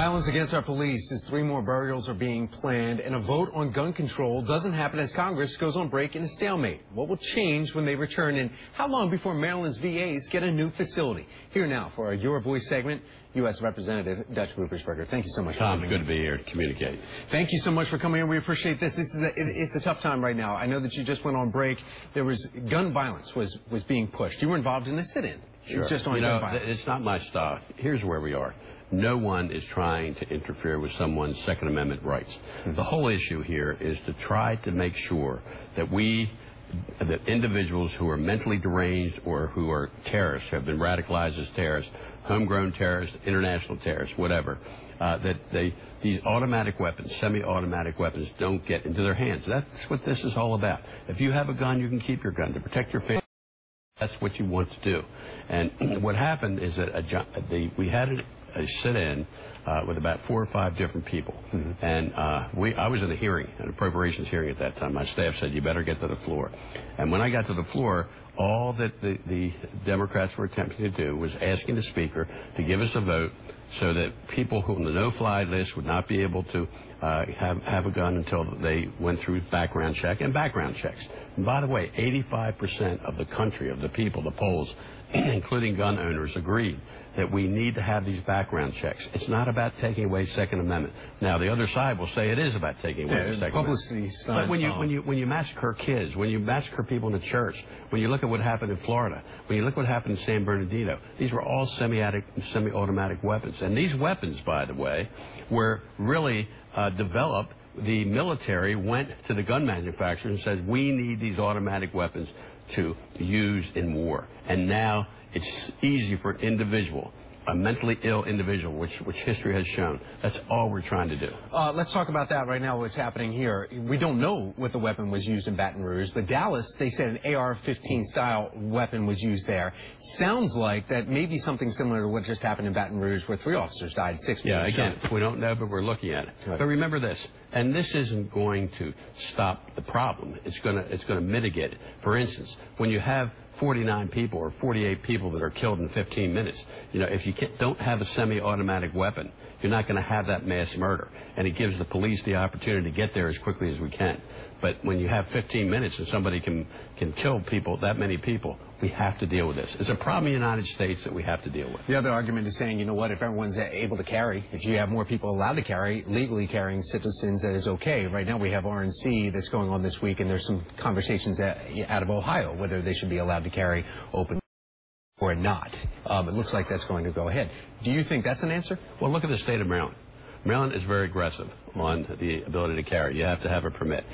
Violence against our police as 3 more burials are being planned, and a vote on gun control doesn't happen as Congress goes on break in a stalemate. What will change when they return, and how long before Maryland's VAs get a new facility? Here now for our Your Voice segment, U.S. Representative Dutch Ruppersberger. Thank you so much for coming. Tom, it's good to be here to communicate. Thank you so much for coming in. We appreciate this. It's a tough time right now. I know that you just went on break. There was gun violence was being pushed. You were involved in a sit-in. Sure. Just on gun violence. It's not my style. Here's where we are. No one is trying to interfere with someone's Second Amendment rights. The whole issue here is to try to make sure that that individuals who are mentally deranged or who are terrorists, have been radicalized as terrorists, homegrown terrorists, international terrorists, whatever, that these automatic weapons, semi-automatic weapons, don't get into their hands. That's what this is all about. If you have a gun, you can keep your gun to protect your family. That's what you want to do. And what happened is that we had a sit-in with about 4 or 5 different people. And I was in a hearing, an appropriations hearing at that time. My staff said, you better get to the floor. And when I got to the floor, all that the Democrats were attempting to do was asking the Speaker to give us a vote so that people who on the no-fly list would not be able to have a gun until they went through background check and background checks. And by the way, 85% of the country, of the people, the polls, including gun owners, agreed that we need to have these background checks. It's not about taking away Second Amendment. Now, the other side will say it is about taking away the Second Amendment. But when you massacre kids, when you massacre people in the church, when you look at what happened in Florida, when you look what happened in San Bernardino, these were all semi-automatic weapons. And these weapons, by the way, were really developed. The military went to the gun manufacturers and said, we need these automatic weapons to use in war. And now it's easy for an individual, a mentally ill individual, which history has shown. That's all we're trying to do. Let's talk about that right now, what's happening here. We don't know what the weapon was used in Baton Rouge, but Dallas, they said an AR-15 style weapon was used there. Sounds like that may be something similar to what just happened in Baton Rouge, where 3 officers died, 6 people. Yeah, again, we don't know, but we're looking at it. Right. But remember this, and this isn't going to stop the problem. It's going to mitigate it. For instance, when you have 49 people or 48 people that are killed in 15 minutes, if you don't have a semi-automatic weapon, you're not going to have that mass murder. And it gives the police the opportunity to get there as quickly as we can. But when you have 15 minutes and somebody can kill people, that many people, we have to deal with this. It's a problem in the United States that we have to deal with. The other argument is saying, you know what, if everyone's able to carry, if you have more people allowed to carry, legally carrying citizens, that is okay. Right now we have RNC that's going on this week, and there's some conversations out of Ohio, whether they should be allowed to carry open or not. It looks like that's going to go ahead. Do you think that's an answer? Well, look at the state of Maryland. Maryland is very aggressive on the ability to carry. You have to have a permit.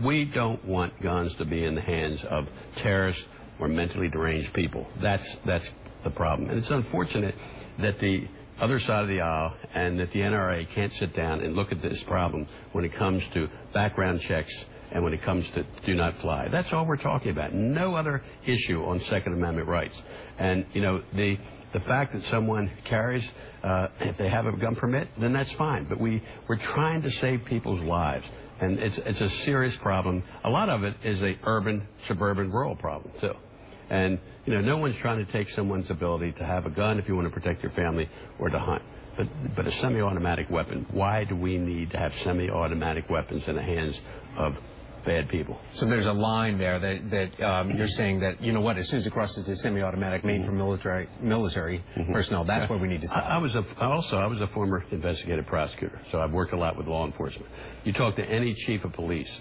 We don't want guns to be in the hands of terrorists or mentally deranged people. That's the problem. And it's unfortunate that the other side of the aisle and that the NRA can't sit down and look at this problem when it comes to background checks and when it comes to do not fly. That's all we're talking about. No other issue on Second Amendment rights. And, the fact that someone carries, if they have a gun permit, then that's fine. But we're trying to save people's lives. And it's a serious problem. A lot of it is a urban, suburban, rural problem, too. And, no one's trying to take someone's ability to have a gun if you want to protect your family or to hunt. But a semi-automatic weapon, why do we need to have semi-automatic weapons in the hands of bad people? So there's a line there that you're saying that, as soon as it crosses to semi-automatic made for military personnel, that's where we need to stop. I was a former investigative prosecutor, so I've worked a lot with law enforcement. You talk to any chief of police,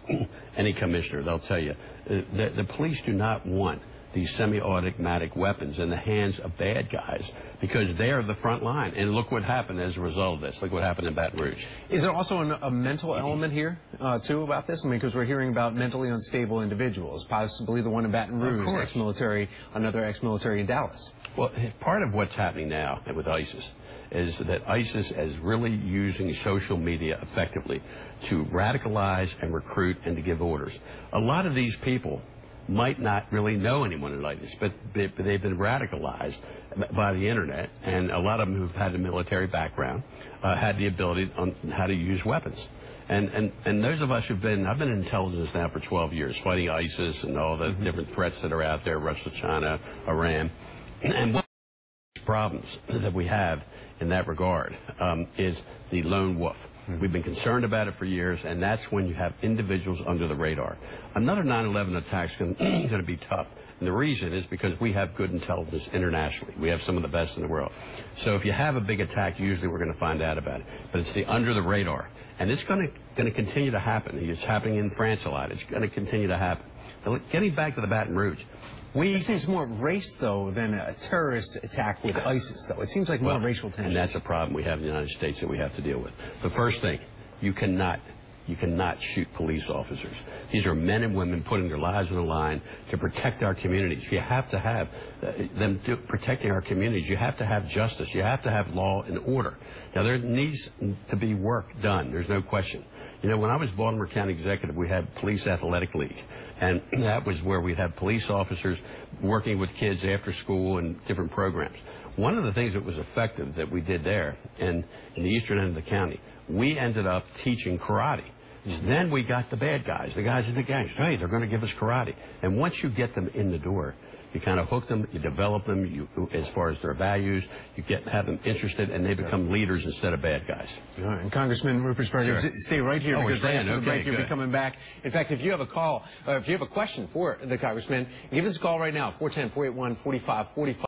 any commissioner, they'll tell you the police do not want these semi-automatic weapons in the hands of bad guys because they're the front line. And look what happened as a result of this. Look what happened in Baton Rouge. Is there also a mental element here, too, about this? I mean, because we're hearing about mentally unstable individuals, possibly the one in Baton Rouge, ex-military, another ex-military in Dallas. Well, part of what's happening now with ISIS is that ISIS is really using social media effectively to radicalize and recruit and to give orders. A lot of these people might not really know anyone like this, but they've been radicalized by the internet, and a lot of them who've had a military background had the ability on how to use weapons. And those of us I've been in intelligence now for 12 years, fighting ISIS and all the different threats that are out there, Russia, China, Iran. And problems that we have in that regard is the lone wolf. We've been concerned about it for years, and that's when you have individuals under the radar. Another 9/11 attack is going to be tough. And the reason is because we have good intelligence internationally. We have some of the best in the world. So if you have a big attack, usually we're going to find out about it. But it's the under the radar. And it's going to continue to happen. It's happening in France a lot. It's going to continue to happen. Now, getting back to the Baton Rouge, It seems more race, though, than a terrorist attack with ISIS, though. It seems like more racial tension. And that's a problem we have in the United States that we have to deal with. The first thing, you cannot shoot police officers. These are men and women putting their lives on the line to protect our communities. You have to have them protecting our communities. You have to have justice. You have to have law and order. Now, there needs to be work done. There's no question. You know, when I was Baltimore County Executive, we had Police Athletic League, and that was where we'd have police officers working with kids after school and different programs. One of the things that was effective that we did there in the eastern end of the county, we ended up teaching karate. Then we got the bad guys, the guys in the gangs. Hey, they're going to give us karate. And once you get them in the door, you kind of hook them, you develop them as far as their values, have them interested, and they become leaders instead of bad guys. All right. And Congressman Rupert, stay right here because right after the break you'll be coming back. In fact, if you have a call, if you have a question for the Congressman, give us a call right now, 410-481-4545.